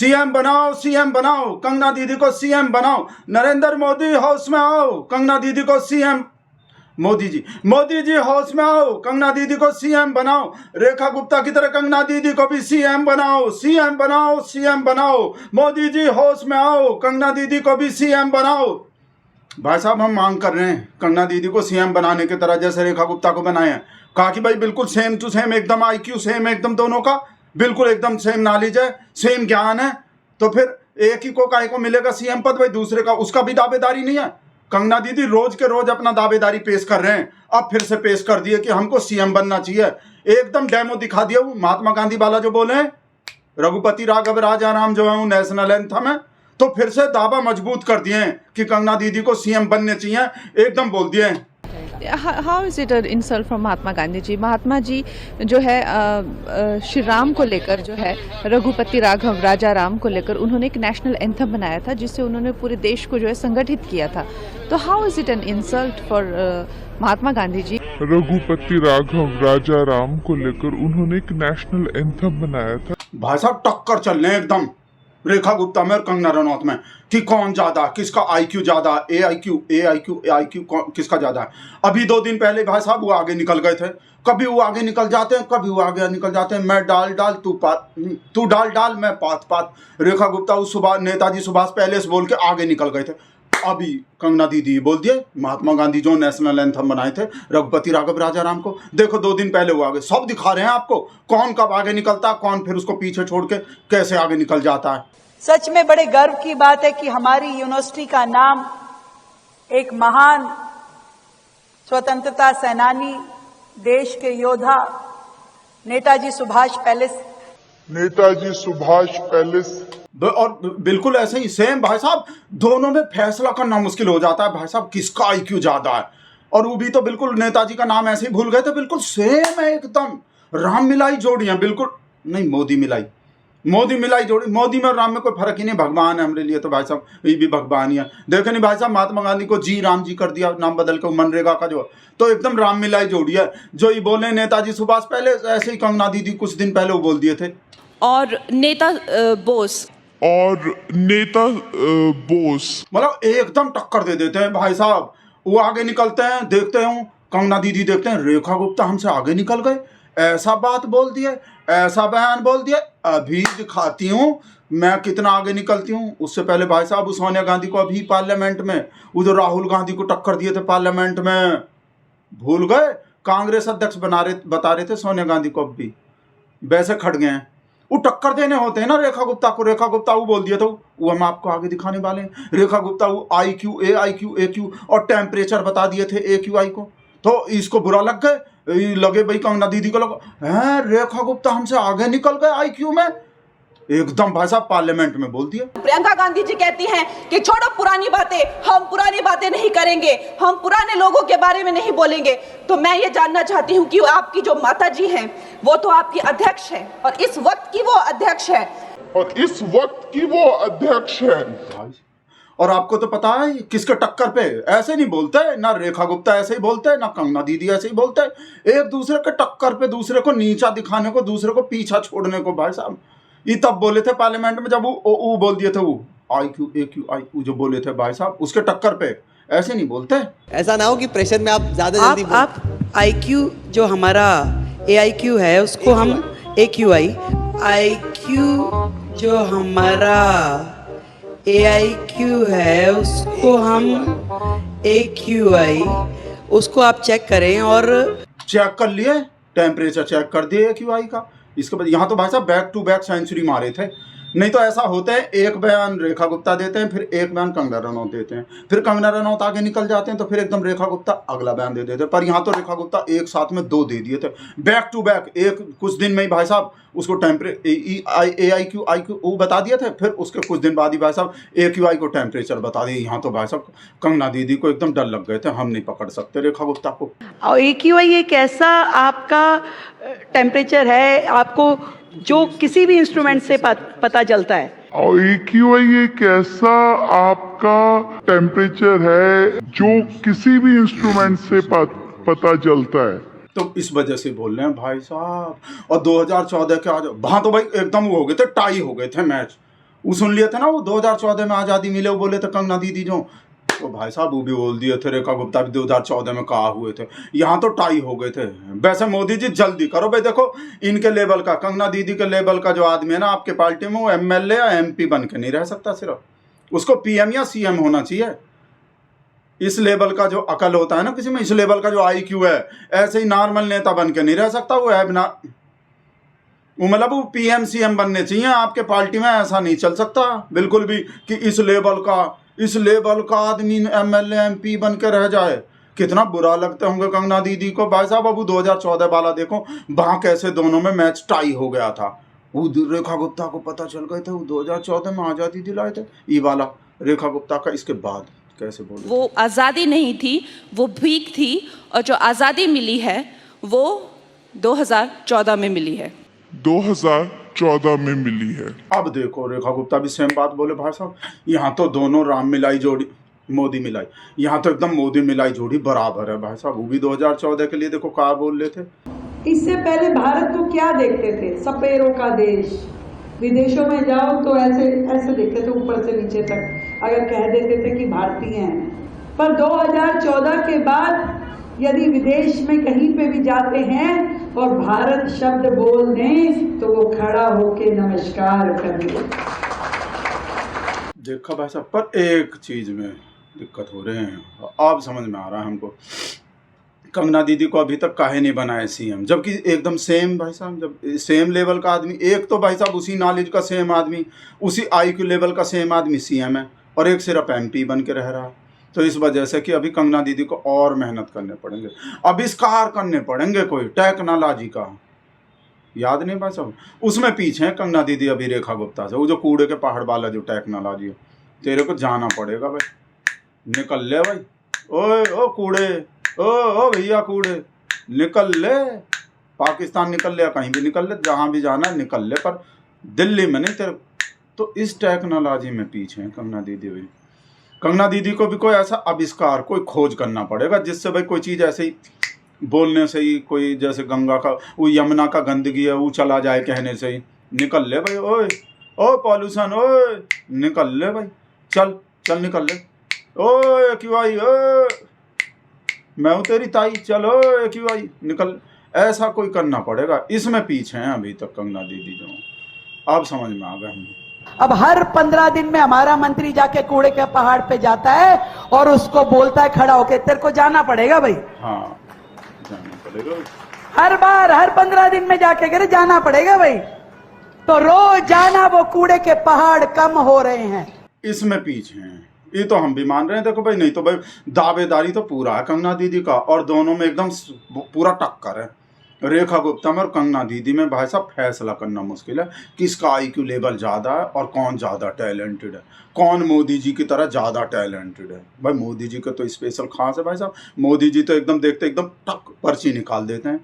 CM बनाओ, CM बनाओ, कंगना दीदी को सीएम बनाओ। नरेंद्र मोदी हाउस में आओ, कंगना दीदी को सीएम। मोदी जी हाउस में आओ, कंगना दीदी को सीएम बनाओ। रेखा गुप्ता की तरह कंगना दीदी को भी सीएम बनाओ, सीएम बनाओ, सीएम बनाओ। मोदी जी हाउस में आओ, कंगना दीदी को भी सीएम बनाओ। भाई साहब, हम मांग कर रहे हैं कंगना दीदी को सीएम बनाने की तरह जैसे रेखा गुप्ता को बनाए हैं। कहा कि भाई बिल्कुल सेम टू सेम, एकदम आईक्यू सेम, एकदम दोनों का बिल्कुल एकदम सेम नॉलेज है, सेम ज्ञान है, तो फिर एक ही को काहे को मिलेगा सीएम पद, भाई दूसरे का उसका भी दावेदारी नहीं है। कंगना दीदी रोज के रोज अपना दावेदारी पेश कर रहे हैं, अब फिर से पेश कर दिए कि हमको सीएम बनना चाहिए। एकदम डेमो दिखा दिया वो महात्मा गांधी वाला जो बोले हैं, रघुपति राघव राजा राम जो है वो नेशनल एंथम है, तो फिर से दावा मजबूत कर दिए हैं कि कंगना दीदी को सीएम बनने चाहिए, एकदम बोल दिए हैं। How is it insult from Mahatma Gandhi ji? Mahatma ji जो है श्री राम को लेकर, जो है रघुपति राघव राजा राम को लेकर उन्होंने एक नेशनल एंथम बनाया था जिससे उन्होंने पूरे देश को जो है संगठित किया था। तो how is it an insult for Mahatma Gandhi ji? Raghupati Raghav Raja Ram को लेकर उन्होंने एक नेशनल एंथम बनाया था। भाई साहब टक्कर चल रहे हैं एकदम रेखा गुप्ता में और कंगना रनौत में कि कौन ज्यादा, किसका आईक्यू ज्यादा, ए आई क्यू किसका ज्यादा है। अभी 2 दिन पहले भाई साहब वो आगे निकल गए थे, कभी वो आगे निकल जाते हैं, कभी वो आगे निकल जाते हैं। मैं डाल डाल तू डाल डाल मैं पात पात। रेखा गुप्ता उस नेताजी सुभाष पहले से बोल के आगे निकल गए थे, अभी कंगना दीदी बोल दिए महात्मा गांधी जो नेशनल एंथम बनाए थे रघुपति राघव राजा राम को। देखो 2 दिन पहले वो आगे, सब दिखा रहे हैं आपको कौन कब आगे निकलता, कौन फिर उसको पीछे छोड़ के कैसे आगे निकल जाता है। सच में बड़े गर्व की बात है कि हमारी यूनिवर्सिटी का नाम एक महान स्वतंत्रता सेनानी, देश के योद्धा नेताजी सुभाष पैलेस और बिल्कुल ऐसे ही सेम भाई साहब, दोनों में फैसला करना मुश्किल हो जाता है भाई साहब किसका आईक्यू ज्यादा है। और वो भी तो बिल्कुल नेताजी का नाम ऐसे ही भूल गए थे, बिल्कुल सेम है एकदम, राम मिलाई जोड़ी है बिल्कुल। नहीं, मोदी मिलाई जोड़ी। मोदी में और राम में कोई फर्क ही नहीं, भगवान है हमारे लिए तो भाई साहब, ये भी भगवान ही है। देखे नहीं भाई साहब, महात्मा गांधी को जी राम जी कर दिया, नाम बदल के मनरेगा का जो, तो एकदम राम मिलाई जोड़ी है। जो ये बोले नेताजी सुभाष पहले, ऐसे ही कंगना दीदी कुछ दिन पहले वो बोल दिए थे। और नेता बोस मतलब एकदम टक्कर दे देते हैं भाई साहब। वो आगे निकलते हैं, देखते हैं कंगना दीदी, देखते हैं रेखा गुप्ता हमसे आगे निकल गए, ऐसा बात बोल दिए, ऐसा बयान बोल दिया। अभी दिखाती हूँ मैं कितना आगे निकलती हूँ। उससे पहले भाई साहब सोनिया गांधी को अभी पार्लियामेंट में, उधर राहुल गांधी को टक्कर दिए थे पार्लियामेंट में, भूल गए? कांग्रेस अध्यक्ष बता रहे थे सोनिया गांधी को, अब भी वैसे खड़ गए हैं। वो टक्कर देने होते हैं ना रेखा गुप्ता को। रेखा गुप्ता वो बोल दिया था, वो हम आपको आगे दिखाने वाले हैं। रेखा गुप्ता वो आईक्यू, ए और टेम्परेचर बता दिए थे AQI को, तो इसको बुरा लग गए, लगे भाई कंगना दीदी को लगा रेखा गुप्ता हमसे आगे निकल गए आईक्यू में, एकदम भाई साहब पार्लियामेंट में बोल दिया। प्रियंका गांधी जी कहती हैं कि छोड़ो पुरानी बातें, हम पुरानी बातें नहीं करेंगे, हम पुराने लोगों के बारे में नहीं बोलेंगे। तो मैं ये जानना चाहती हूँ कि आपकी जो माता जी हैं वो तो आपकी अध्यक्ष है, और इस वक्त की वो अध्यक्ष है, और आपको तो पता है किसके टक्कर पे ऐसे नहीं बोलते, ना रेखा गुप्ता ऐसे ही बोलते, ना कंगना दीदी ऐसे ही बोलते। एक दूसरे के टक्कर पे, दूसरे को नीचा दिखाने को, दूसरे को पीछा छोड़ने को भाई साहब। ये तब बोले थे पार्लियामेंट में जब वो बोल दिए थे, वो आईक्यू AQI जो बोले थे भाई साहब, उसके टक्कर पे ऐसे नहीं बोलते। ऐसा ना हो कि प्रेशर में आप ज्यादा जल्दी आप IQ जो हमारा AIQ है उसको हम AQI, IQ जो हमारा AIQ है उसको हम AQI, उसको आप चेक करें। और चेक कर लिए, टेम्परेचर चेक कर दिए AQI का। इसके बाद यहाँ तो भाई साहब बैक टू बैक सेंचुरी मारे थे। नहीं तो ऐसा होता है, एक बयान रेखा गुप्ता देते हैं, फिर एक बयान कंगना रनौत देते हैं, फिर कंगना रनौत आगे निकल जाते हैं, तो फिर एकदम रेखा गुप्ता अगला बयान दे देते हैं। पर यहाँ तो रेखा गुप्ता एक साथ में 2 दे दिए थे, बैक टू बैक, एक कुछ दिन में ही भाई साहब उसको AIQ वो बता दिए थे, फिर उसके कुछ दिन बाद ही भाई साहब AQI को टेम्परेचर बता दिए। यहाँ तो भाई साहब कंगना दीदी को एकदम डर लग गए थे, हम नहीं पकड़ सकते रेखा गुप्ता को। और AQI एक ऐसा आपका टेम्परेचर है, आपको जो किसी भी इंस्ट्रूमेंट से पता चलता है। और AQI एक ऐसा आपका टेम्परेचर है जो किसी भी इंस्ट्रूमेंट से पता चलता है। तो इस वजह से बोल रहे हैं भाई साहब। और 2014 के आज वहां तो भाई एकदम हो गए थे, टाई हो गए थे मैच। वो सुन लिए थे ना, वो 2014 में आज़ादी मिले, वो बोले थे कंगना दीदी जो, तो भाई साहब वो भी बोल दिए थे, रेखा गुप्ता भी 2014 में कहा हुए थे। यहाँ तो टाई हो गए थे। वैसे मोदी जी जल्दी करो भाई, देखो इनके लेवल का, कंगना दीदी के लेवल का जो आदमी है ना आपके पार्टी में, वो MLA या MP बन के नहीं रह सकता, सिर्फ उसको PM या CM होना चाहिए। इस लेवल का जो अकल होता है ना किसी में, इस लेवल का जो IQ है, ऐसे ही नॉर्मल नेता बन के नहीं रह सकता वो है बिना, वो मतलब वो PM CM बनने चाहिए आपके पार्टी में। ऐसा नहीं चल सकता बिल्कुल भी कि इस लेवल का आदमी MLA MP बन के रह जाए। कितना बुरा लगते होंगे कंगना दीदी को। भाई साहब अब 2014 वाला देखो, वहाँ कैसे दोनों में मैच टाई हो गया था। वो रेखा गुप्ता को पता चल गए थे, वो 2014 में आज़ादी दिलाए थे, ये वाला रेखा गुप्ता का। इसके बाद कैसे बोले, वो आज़ादी नहीं थी, वो भीख थी, और जो आज़ादी मिली है वो 2014 में मिली है, 2014 में मिली है। अब देखो रेखा गुप्ता भी सेम बात बोले। भाई साहब यहाँ तो दोनों राम मिलाई जोड़ी, मोदी मिलाई, यहाँ तो एकदम मोदी मिलाई जोड़ी बराबर है। भाई साहब वो भी 2014 के लिए देखो क्या बोल रहे थे। इससे पहले भारत को क्या देखते थे? सपेरों का देश। विदेशों में जाओ तो ऐसे ऐसे देखते थे ऊपर से नीचे तक, अगर कह देते थे कि भारतीय हैं। पर 2014 के बाद यदि विदेश में कहीं पे भी जाते हैं और भारत शब्द बोल दें तो वो खड़ा होके नमस्कार कर दे। देखा भाई साहब, पर एक चीज में दिक्कत हो रहे हैं, अब समझ में आ रहा है हमको। कंगना दीदी को अभी तक काहे नहीं बनाया CM, जबकि एकदम सेम भाई साहब, जब सेम लेवल का आदमी, एक तो भाई साहब उसी नॉलेज का सेम आदमी, उसी IQ लेवल का सेम आदमी CM है, और एक सिर्फ MP बन के रह रहा है। तो इस वजह से कि अभी कंगना दीदी को और मेहनत करने पड़ेंगे, आविष्कार करने पड़ेंगे कोई टेक्नोलॉजी का। याद नहीं भाई साहब, उसमें पीछे है कंगना दीदी अभी रेखा गुप्ता से। वो जो कूड़े के पहाड़ वाला जो टेक्नोलॉजी है, तेरे को जाना पड़ेगा भाई, निकल ले भाई। ओए ओ कूड़े, ओ भैया कूड़े, निकल ले, पाकिस्तान निकल ले, कहीं भी निकल ले, जहाँ भी जाना है निकल ले, पर दिल्ली में नहीं तेरे। तो इस टेक्नोलॉजी में पीछे है कंगना दीदी भी। कंगना दीदी को भी कोई ऐसा आविष्कार, कोई खोज करना पड़ेगा जिससे भाई कोई चीज़ ऐसे ही बोलने से ही, कोई जैसे गंगा का, वो यमुना का गंदगी है, वो चला जाए कहने से ही, निकल ले भाई। ओए ओ पॉल्यूशन, ओए निकल ले भाई, चल चल निकल ले। ओए क्यों आई, ओए मैं हूँ तेरी ताई, चलो क्यों आई, निकल। ऐसा कोई करना पड़ेगा, इसमें पीछे हैं अभी तक कंगना दीदी जो। अब समझ में आ गया हमें। अब हर 15 दिन में हमारा मंत्री जाके कूड़े के पहाड़ पे जाता है और उसको बोलता है खड़ा होके, तेरे को जाना पड़ेगा भाई। हाँ जाना पड़ेगा, हर बार हर 15 दिन में जाके करे जाना पड़ेगा भाई। तो रोज जाना, वो कूड़े के पहाड़ कम हो रहे हैं, इसमें पीछे हैं। ये तो हम भी मान रहे हैं, देखो भाई, नहीं तो भाई दावेदारी तो पूरा है कंगना दीदी का, और दोनों में एकदम पूरा टक्कर है। रेखा गुप्ता में और कंगना दीदी में भाई साहब फैसला करना मुश्किल है, किसका IQ लेवल ज़्यादा है और कौन ज़्यादा टैलेंटेड है, कौन मोदी जी की तरह ज़्यादा टैलेंटेड है। भाई मोदी जी का तो स्पेशल खास है भाई साहब, मोदी जी तो एकदम देखते एकदम टक पर्ची निकाल देते हैं।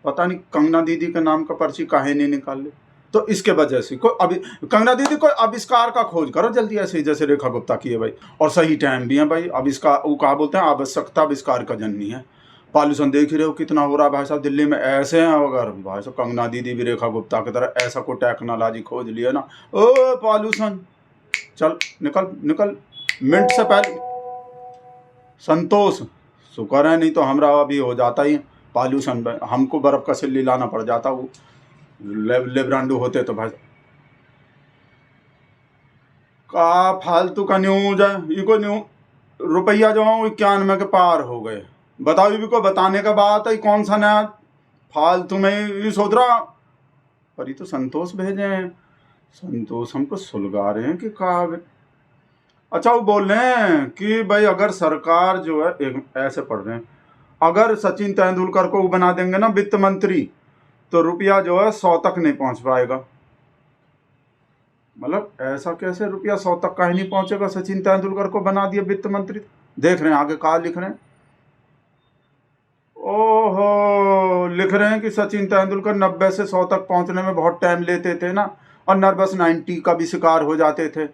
पता नहीं कंगना दीदी के नाम का पर्ची काहे नहीं निकाल ले। तो इसके वजह से कोई अभी कंगना दीदी को आविष्कार का खोज करो जल्दी, ऐसे ही जैसे रेखा गुप्ता की है भाई, और सही टाइम भी है भाई। आविष्कार वो कहा बोलते हैं, आवश्यकता आविष्कार का जननी है। पॉल्यूशन देख ही रहे हो कितना हो रहा है भाई साहब दिल्ली में। ऐसे हैं अगर भाई साहब कंगना दीदी भी रेखा गुप्ता की तरह ऐसा कोई टेक्नोलॉजी खोज लिया ना, ओ पॉल्यूशन चल निकल निकल मिनट से पहले। संतोष शुक्र है, नहीं तो हमरा अभी हो जाता ही पॉल्यूशन, हमको बर्फ का सिल्ली लाना पड़ जाता। वो लेब्रांडू होते तो भाई का फालतू का न्यूज है। ये कोई न्यूज रुपया जो है 91 के पार हो गए। बताओ ये को बताने का बात है, कौन सा नया फालतू में ये सोच रहा। पर ये तो संतोष भेजे हैं, संतोष हमको सुलगा रहे हैं कि कहा। अच्छा वो बोल रहे हैं कि भाई अगर सरकार जो है, एक ऐसे पढ़ रहे हैं, अगर सचिन तेंदुलकर को वो बना देंगे ना वित्त मंत्री, तो रुपया जो है 100 तक नहीं पहुंच पाएगा। मतलब ऐसा कैसे रुपया 100 तक का ही नहीं पहुंचेगा? सचिन तेंदुलकर को बना दिया वित्त मंत्री। देख रहे हैं आगे कहा लिख रहे हैं, ओहो लिख रहे हैं कि सचिन तेंदुलकर 90 से 100 तक पहुंचने में बहुत टाइम लेते थे ना, और नर्वस 90 का भी शिकार हो जाते थे।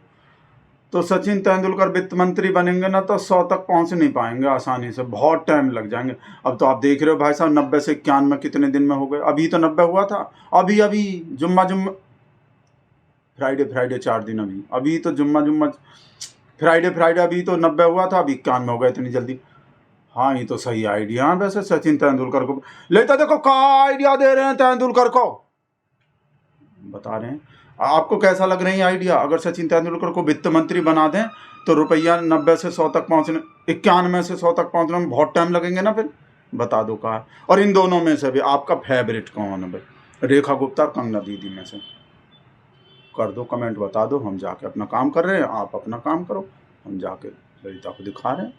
तो सचिन तेंदुलकर वित्त मंत्री बनेंगे ना तो 100 तक पहुंच नहीं पाएंगे आसानी से, बहुत टाइम लग जाएंगे। अब तो आप देख रहे हो भाई साहब 90 से 91 कितने दिन में हो गए। अभी तो 90 हुआ था, अभी जुम्मा फ्राइडे 4 दिन अभी तो जुम्मा फ्राइडे अभी तो 90 हुआ था, अभी 91 हो गए इतनी जल्दी। हाँ ये तो सही आइडिया है वैसे, सचिन तेंदुलकर को लेता देखो क्या आइडिया दे रहे हैं तेंदुलकर को, बता रहे हैं। आपको कैसा लग रही है आइडिया? अगर सचिन तेंदुलकर को वित्त मंत्री बना दें तो रुपया 90 से 100 तक पहुँचने, 91 से 100 तक पहुँचने में बहुत टाइम लगेंगे ना, फिर बता दो कहाँ है। और इन दोनों में से भी आपका फेवरेट कौन है भाई? रेखा गुप्ता, कंगना दीदी में से कर दो कमेंट, बता दो। हम जाके अपना काम कर रहे हैं, आप अपना काम करो, हम जाके ललिता को दिखा रहे हैं।